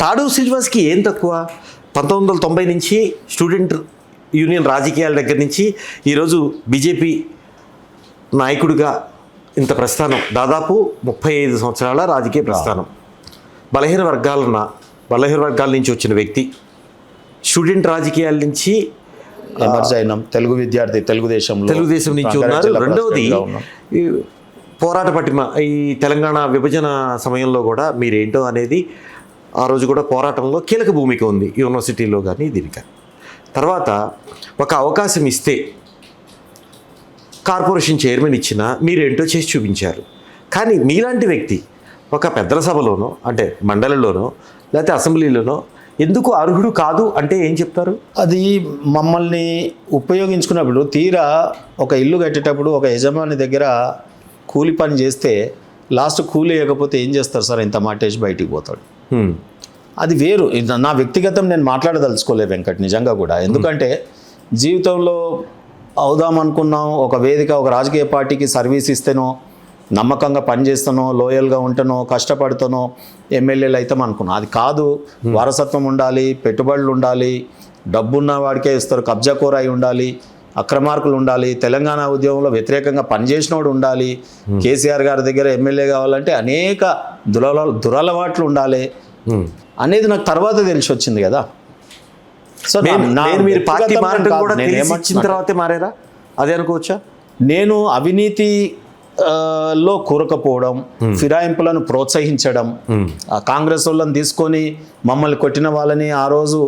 తాడు శ్రీనివాస్కి ఏం తక్కువ? 1990 నుంచి స్టూడెంట్ యూనియన్ రాజకీయాల దగ్గర నుంచి ఈరోజు బీజేపీ నాయకుడిగా ఇంత ప్రస్థానం, దాదాపు 35 సంవత్సరాల రాజకీయ ప్రస్థానం. బలహీన వర్గాల నుంచి వచ్చిన వ్యక్తి, స్టూడెంట్ రాజకీయాల నుంచి ఎమర్జ్ అయినాం, తెలుగు విద్యార్థి, తెలుగుదేశం నుంచి ఉన్నారు. రెండవది పోరాట పటిమ, ఈ తెలంగాణ విభజన సమయంలో కూడా మీరేంటో అనేది ఆ రోజు కూడా పోరాటంలో కీలక భూమిక ఉంది, యూనివర్సిటీలో కానీ దీనికి. తర్వాత ఒక అవకాశం ఇస్తే కార్పొరేషన్ చైర్మన్ ఇచ్చినా మీరేంటో చేసి చూపించారు. కానీ మీలాంటి వ్యక్తి ఒక పెద్దల సభలోనో, అంటే మండలిలోనో లేకపోతే అసెంబ్లీలోనో ఎందుకు అర్హుడు కాదు అంటే ఏం చెప్తారు? అది మమ్మల్ని ఉపయోగించుకున్నప్పుడు, తీరా ఒక ఇల్లు కట్టేటప్పుడు ఒక యజమాని దగ్గర కూలి పని చేస్తే లాస్ట్ కూలి వేయకపోతే ఏం చేస్తారు సార్, ఇంత మాటేసి బయటికి పోతాడు. అది వేరు. నా వ్యక్తిగతం నేను మాట్లాడదలుచుకోలేదు వెంకట్, నిజంగా కూడా. ఎందుకంటే జీవితంలో అవుదామనుకున్నాం, ఒక వేదిక, ఒక రాజకీయ పార్టీకి సర్వీస్ ఇస్తేనో, నమ్మకంగా పనిచేస్తానో, లోయల్గా ఉంటానో, కష్టపడతానో ఎమ్మెల్యేలు అవుతాం అనుకున్నాం. అది కాదు. వారసత్వం ఉండాలి, పెట్టుబడులు ఉండాలి, డబ్బున్న వాడికే ఇస్తారు, కబ్జాకోర అయి ఉండాలి, అక్రమార్కులు ఉండాలి, తెలంగాణ ఉద్యమంలో వ్యతిరేకంగా పనిచేసినోడు ఉండాలి, కేసీఆర్ గారి దగ్గర ఎమ్మెల్యే కావాలంటే అనేక దురలవాట్లు ఉండాలి అనేది నాకు తర్వాత తెలిసి వచ్చింది కదా. సో మీరు పార్టీ మారడం కూడా తెలిసిన తర్వాతే మారారా, అదే అనుకోవచ్చా? నేను అవినీతి లో కూరకపోవడం, ఫిరాయింపులను ప్రోత్సహించడం, కాంగ్రెస్ వాళ్ళని తీసుకొని మమ్మల్ని కొట్టిన వాళ్ళని, ఆ రోజు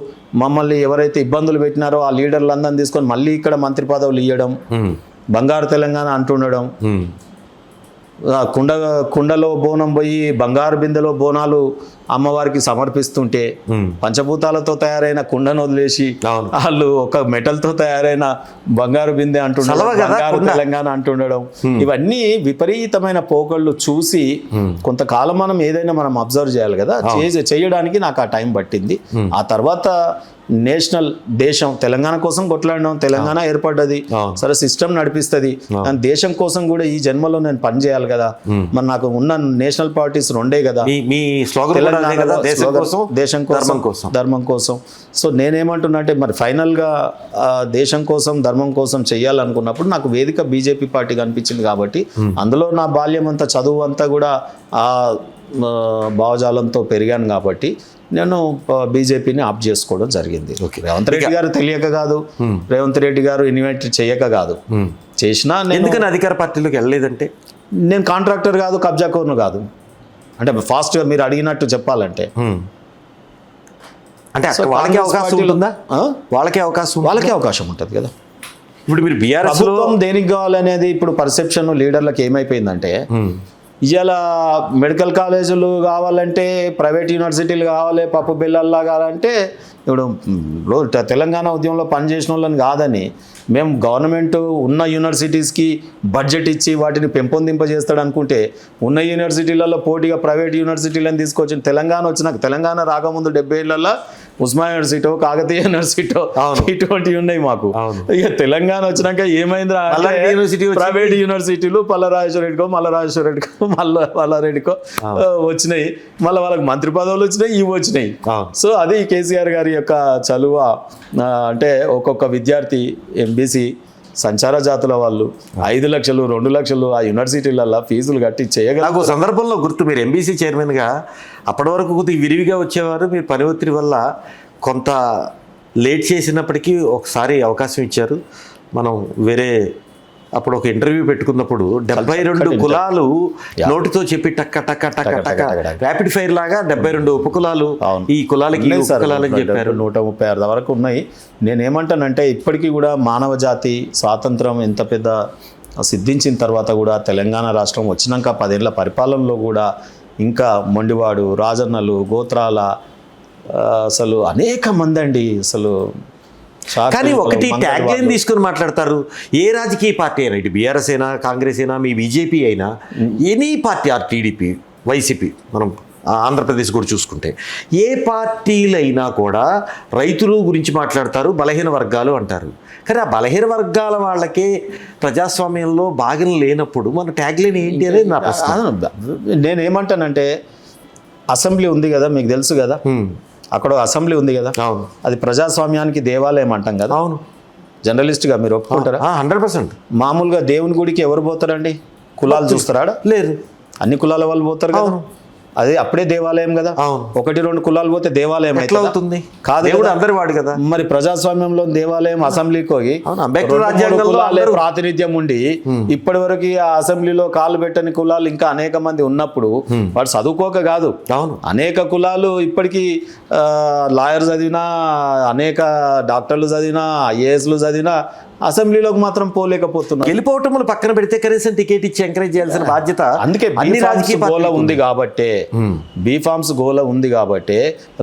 మమ్మల్ని ఎవరైతే ఇబ్బందులు పెట్టినారో ఆ లీడర్లందరినీ తీసుకొని మళ్ళీ ఇక్కడ మంత్రి పదవులు ఇవ్వడం, బంగారు తెలంగాణ అంటుండడం, కుండలో బోనం పోయి బంగారు బిందెలో బోనాలు అమ్మవారికి సమర్పిస్తుంటే పంచభూతాలతో తయారైన కుండను వదిలేసి వాళ్ళు ఒక మెటల్తో తయారైన బంగారు బిందె అంటుండడం, బంగారు తెలంగాణ అంటుండడం, ఇవన్నీ విపరీతమైన పోకళ్ళు చూసి కొంతకాలం మనం ఏదైనా మనం అబ్జర్వ్ చేయాలి కదా. చేయడానికి నాకు ఆ టైం పట్టింది. ఆ తర్వాత నేషనల్, దేశం, తెలంగాణ కోసం కొట్లాడినాం, తెలంగాణ ఏర్పడ్డది, సరే సిస్టమ్ నడిపిస్తుంది, కానీ దేశం కోసం కూడా ఈ జన్మలో నేను పని చేయాలి కదా. మరి నాకు ఉన్న నేషనల్ పార్టీస్ రెండే కదా, దేశం కోసం, ధర్మం కోసం. సో నేనేమంటున్నా అంటే మరి ఫైనల్గా దేశం కోసం, ధర్మం కోసం చెయ్యాలనుకున్నప్పుడు నాకు వేదిక బీజేపీ పార్టీ కనిపించింది. కాబట్టి అందులో నా బాల్యం అంతా, చదువు అంతా కూడా ఆ భావజాలంతో పెరిగాను. కాబట్టి నేను బీజేపీని ఆప్ చేసుకోవడం జరిగింది. రేవంత్ రెడ్డి గారు తెలియక కాదు, రేవంత్ రెడ్డి గారు ఇన్వైట్ చేయక కాదు, చేసినా ఎందుకని అధికార పార్టీలోకి వెళ్ళలేదంటే, నేను కాంట్రాక్టర్ కాదు, కబ్జాకోర్ను కాదు. అంటే ఫాస్ట్గా మీరు అడిగినట్టు చెప్పాలంటే అంటే వాళ్ళకే అవకాశం ఉంటుందా? వాళ్ళకే అవకాశం ఉంటుంది కదా. ఇప్పుడు మీరు బీఆర్ఎస్ దేనికి కావాలనేది ఇప్పుడు పర్సెప్షన్ లీడర్లకు ఏమైపోయిందంటే, ఇవాళ మెడికల్ కాలేజీలు కావాలంటే, ప్రైవేట్ యూనివర్సిటీలు కావాలి, పప్పు బిల్లల్లా కావాలంటే, ఇప్పుడు తెలంగాణ ఉద్యమంలో పనిచేసిన వాళ్ళని కాదని మేము గవర్నమెంట్ ఉన్న యూనివర్సిటీస్కి బడ్జెట్ ఇచ్చి వాటిని పెంపొందింపజేస్తాడు అనుకుంటే, ఉన్న యూనివర్సిటీలలో పోటీగా ప్రైవేట్ యూనివర్సిటీలను తీసుకొచ్చిన తెలంగాణ వచ్చినాక, తెలంగాణ రాకముందు 70 ఏళ్లలో ఉస్మానియా యూనివర్సిటీ, కాకతీయ యూనివర్సిటీ, ఇటువంటివి ఉన్నాయి మాకు. ఇక తెలంగాణ వచ్చినాక ఏమైంది, ప్రైవేట్ యూనివర్సిటీలు మల్లారెడ్డికో వచ్చినాయి, మళ్ళీ వాళ్ళకి మంత్రి పదవులు వచ్చినాయి, ఇవి వచ్చినాయి. సో అది కేసీఆర్ గారి యొక్క చలువ. అంటే ఒక్కొక్క విద్యార్థి ఎంబీసీ సంచార జాతుల వాళ్ళు 5 లక్షలు 2 లక్షలు ఆ యూనివర్సిటీలలో ఫీజులు కట్టి చేయగలరు. నాకు సందర్భంలో గుర్తు, మీరు ఎంబీసీ చైర్మన్గా అప్పటి వరకు కొద్దిగా విరివిగా వచ్చేవారు, మీరు పని ఒత్తిడి వల్ల కొంత లేట్ చేసినప్పటికీ ఒకసారి అవకాశం ఇచ్చారు. మనం వేరే అప్పుడు ఒక ఇంటర్వ్యూ పెట్టుకున్నప్పుడు 72 కులాలు నోటితో చెప్పి టక్క టక్క టక్క టక్క ర్యాపిడ్ ఫైర్ లాగా 72 ఉపకులాలు ఈ కులాలకి కులాలని చెప్పారు. 136 వరకు ఉన్నాయి. నేనేమంటానంటే ఇప్పటికీ కూడా మానవ జాతి స్వాతంత్రం ఎంత పెద్ద సిద్ధించిన తర్వాత కూడా తెలంగాణ రాష్ట్రం వచ్చినాక 10 ఏళ్ల పరిపాలనలో కూడా ఇంకా మొండివాడు, రాజన్నలు, గోత్రాల అసలు అనేక మంది అండి. అసలు కానీ ఒకటి ట్యాగ్ లైన్ తీసుకుని మాట్లాడతారు. ఏ రాజకీయ పార్టీ అయినా, ఇటు బీఆర్ఎస్ అయినా, కాంగ్రెస్ అయినా, మీ బీజేపీ అయినా, any party, are TDP, YCP, మనం ఆంధ్రప్రదేశ్ కూడా చూసుకుంటే ఏ పార్టీలైనా కూడా రైతులు గురించి మాట్లాడతారు, బలహీన వర్గాలు అంటారు. కానీ ఆ బలహీన వర్గాల వాళ్ళకే అసెంబ్లీ ఉంది కదా, మీకు తెలుసు కదా, అక్కడ అసెంబ్లీ ఉంది కదా, అవును అది ప్రజాస్వామ్యానికి దేవాలయం అంటాం కదా. అవును జర్నలిస్ట్గా మీరు ఒప్పుకుంటారా? 100%. మామూలుగా దేవుని గుడికి ఎవరు పోతారండి? కులాలు చూస్తారా? లేదు, అన్ని కులాల వాళ్ళు పోతారు కదా. అది అప్పుడే దేవాలయం కదా. అవును. 1-2 కులాలు పోతే దేవాలయం ఎట్లా అవుతుందా? అవుతుంది? కాదు దేవుడు కదా. అందరి వాడు కదా. మరి ప్రజాస్వామ్యంలో దేవాలయం అసెంబ్లీకి పోయి అవును, అంబేద్కర్ 2-3 రాజ్యాంగంలో కులాలే అందరూ- ప్రాతినిధ్యం ఉండి ఇప్పటి వరకు ఆ అసెంబ్లీలో కాలు పెట్టని కులాలు ఇంకా అనేక మంది ఉన్నప్పుడు వాడు చదువుకోక కాదు, అవును అనేక కులాలు ఇప్పటికీ లాయర్ చదివినా, అనేక డాక్టర్లు చదివినా, ఐఏఎస్లు చదివినా అసెంబ్లీలోకి మాత్రం పోలేకపోతున్నారు. గెలిపోవటములు పక్కన పెడితే కనీసం టికెట్ ఇచ్చి ఎంకరేజ్ చేయాల్సిన బాధ్యత అందుకే అన్ని రాజకీయ గోల పార్టీలకు ఉంది కాబట్టే, బీఫామ్స్ గోల ఉంది కాబట్టే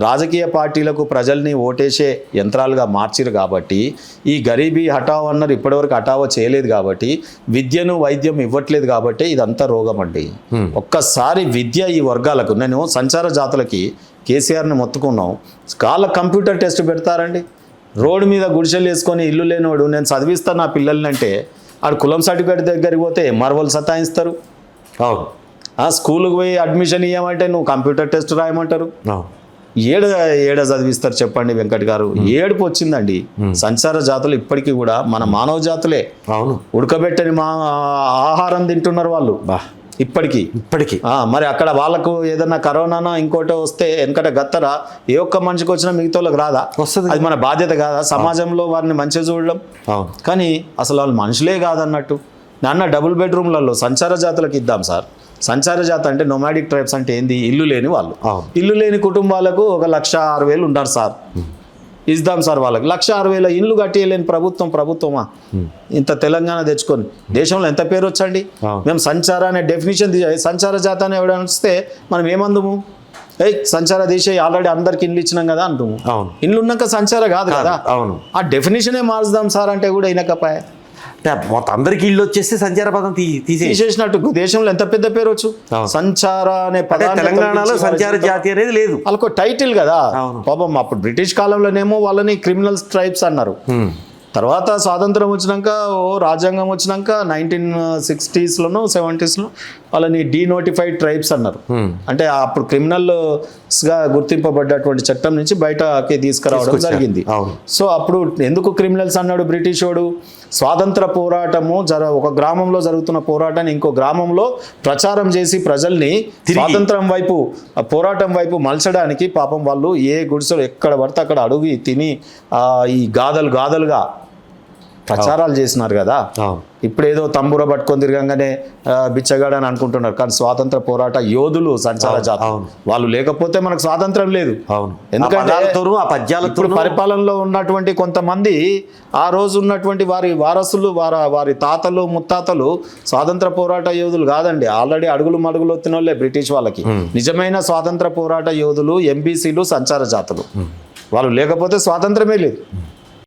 రాజకీయ పార్టీలకు ప్రజల్ని ఓటేసే యంత్రాలుగా మార్చిరు కాబట్టి, ఈ గరీబీ హఠావ్ అన్నారు ఇప్పటివరకు హఠావో చేయలేదు కాబట్టి, విద్యను వైద్యం ఇవ్వట్లేదు కాబట్టి ఇదంతా రోగం అండి. ఒక్కసారి విద్య ఈ వర్గాలకు, నేను సంచార జాతులకి కేసీఆర్ని మొత్తుకున్నాం, కాళ్ళ కంప్యూటర్ టెస్ట్ పెడతారండి. రోడ్డు మీద గుడిసెలు వేసుకొని ఇల్లు లేనివాడు నేను చదివిస్తాను నా పిల్లల్ని అంటే ఆడు కులం సర్టిఫికేట్ దగ్గరికి పోతే మరవలు సతాయిస్తారు. అవును స్కూల్కి పోయి అడ్మిషన్ ఇవ్వమంటే నువ్వు కంప్యూటర్ టెస్ట్ రాయమంటారు. అవును ఏడ చదివిస్తారు చెప్పండి వెంకట్ గారు? ఏడుపు వచ్చిందండి. సంచార జాతులు ఇప్పటికీ కూడా మన మానవ జాతులే. అవును ఉడకబెట్టని ఆహారం తింటున్నారు వాళ్ళు ఇప్పటికీ. మరి అక్కడ వాళ్ళకు ఏదన్నా కరోనానా ఇంకోటో వస్తే వెనకట గత్తరా ఏ ఒక్క మనిషికి వచ్చినా మిగతా వాళ్ళకి రాదా? వస్తుంది. అది మన బాధ్యత కాదా సమాజంలో వారిని మంచిగా చూడడం? కానీ అసలు వాళ్ళు మనుషులే కాదన్నట్టు. నాన్న డబుల్ బెడ్రూమ్లలో సంచార జాతులకు ఇద్దాం సార్. సంచార జాత అంటే నొమాడిక్ ట్రైబ్స్ అంటే ఏంది? ఇల్లు లేని వాళ్ళు. ఇల్లు లేని కుటుంబాలకు 1,06,000 ఉన్నారు సార్, ఇద్దాం సార్ వాళ్ళకి. 1,06,000 ఇల్లు కట్టేయలేని ప్రభుత్వమా? ఇంత తెలంగాణ తెచ్చుకొని దేశంలో ఎంత పేరు వచ్చండి. మేము సంచార అనే డెఫినేషన్ సంచార జాత అని ఎవడని వస్తే మనం ఏమందుము? సంచార దేశం ఆల్రెడీ అందరికి ఇండ్లు ఇచ్చినాం కదా అంటాము. ఇండ్లు ఉన్నాక సంచార కాదు కదా. అవును, ఆ డెఫినేషనే మార్చుదాం సార్ అంటే కూడా ఇనకపాయ. మొత్తం అందరికి ఇల్లు వచ్చేసి సంచార పదం తీసేసినట్టు. దేశంలో ఎంత పెద్ద పేరు వచ్చు సంచార అనే పదం. తెలంగాణలో సంచార జాతి అనేది లేదు, వాళ్ళకు టైటిల్ కదా. పాపం అప్పుడు బ్రిటిష్ కాలంలోనేమో వాళ్ళని క్రిమినల్ ట్రైబ్స్ అన్నారు. తర్వాత స్వాతంత్రం వచ్చినాక రాజ్యాంగం వచ్చినాక 1960s 70s వాళ్ళని డీనోటిఫైడ్ ట్రైబ్స్ అన్నారు. అంటే అప్పుడు క్రిమినల్స్గా గుర్తింపబడ్డటువంటి చట్టం నుంచి బయటకి తీసుకురావడం జరిగింది. సో అప్పుడు ఎందుకు క్రిమినల్స్ అన్నాడు బ్రిటిష్ వాడు? స్వాతంత్ర పోరాటము ఒక గ్రామంలో జరుగుతున్న పోరాటాన్ని ఇంకో గ్రామంలో ప్రచారం చేసి ప్రజల్ని స్వాతంత్రం వైపు, పోరాటం వైపు మలచడానికి పాపం వాళ్ళు ఏ గుడిసెలు ఎక్కడ పడితే అక్కడ అడుగు తిని ఈ గాథలుగా ప్రచారాలు చేసినారు కదా. ఇప్పుడు ఏదో తంబూర పట్టుకొని తిరగంగానే బిచ్చగాడు అని అనుకుంటున్నారు, కానీ స్వాతంత్ర పోరాట యోధులు సంచార జాతి. వాళ్ళు లేకపోతే మనకు స్వాతంత్రం లేదు. ఎందుకంటే ఇప్పుడు పరిపాలనలో ఉన్నటువంటి కొంతమంది ఆ రోజు ఉన్నటువంటి వారి వారసులు, వారి తాతలు ముత్తాతలు స్వాతంత్ర పోరాట యోధులు కాదండి. ఆల్రెడీ అడుగులు మడుగులు వచ్చిన వాళ్ళే బ్రిటిష్ వాళ్ళకి. నిజమైన స్వాతంత్ర పోరాట యోధులు ఎంబీసీలు సంచార జాతులు. వాళ్ళు లేకపోతే స్వాతంత్రమే లేదు.